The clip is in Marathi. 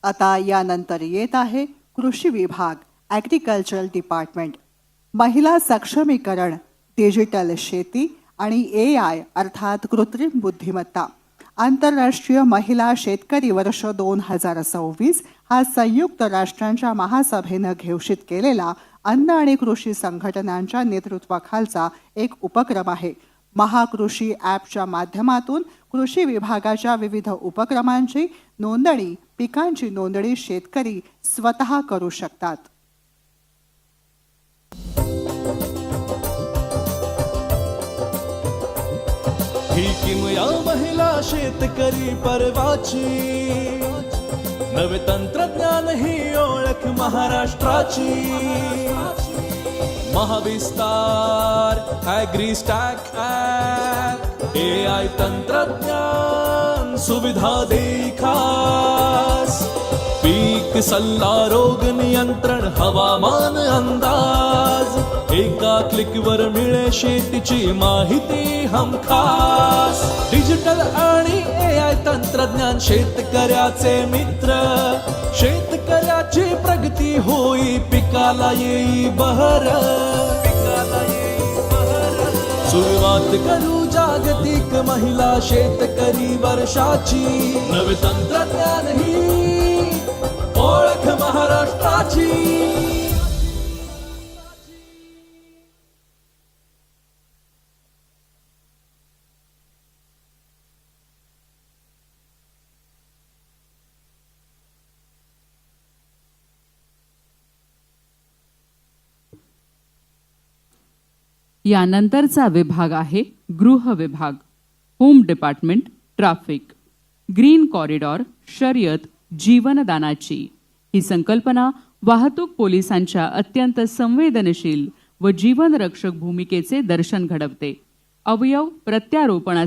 आता यानंतर येत आहे कृषी विभाग, ॲग्रिकल्चरल डिपार्टमेंट. महिला सक्षमीकरण, डिजिटल शेती आणि AI अर्थात कृत्रिम बुद्धिमत्ता. आंतरराष्ट्रीय महिला शेतकरी वर्ष 2026 हा संयुक्त राष्ट्रांच्या महासभेनं घोषित केलेला अन्न आणि कृषी संघटनांच्या नेतृत्वाखालचा एक उपक्रम आहे. महाकृषी ॲपच्या माध्यमातून कृषी विभागाच्या विविध उपक्रमांची नोंदणी, पिकांची नोंदणी शेतकरी स्वतः करू शकतात. ही किमया महिला शेतकरी पर्वाची, नवे तंत्रज्ञान ही ओळख महाराष्ट्राची. महाविस्तार ॲग्रीस्टॅक ॲप, AI तंत्रज्ञान सुविधा देखास. पीक सल्ला, रोग नियंत्रण, हवामान अंदाज, एका क्लिकवर मिळे शेतीची माहिती हमखास. डिजिटल आणि AI तंत्रज्ञान शेतकऱ्याचे मित्र, शेतकऱ्याची प्रगती होई, पिकाला येई बहर. सुरुवात करू जागतिक महिला शेतकरी वर्षाची, नवे तंत्रज्ञान ही ओळख महाराष्ट्राची. यानंतरचा विभाग आहे गृह विभाग, home department, traffic. Green corridor, शर्यत, जीवनदानाची ही संकल्पना वाहतूक पोलिसांच्या अत्यंत संवेदनशील व जीवनरक्षक भूमिकेचे दर्शन घडवते. अवयव प्रत्यारोपणा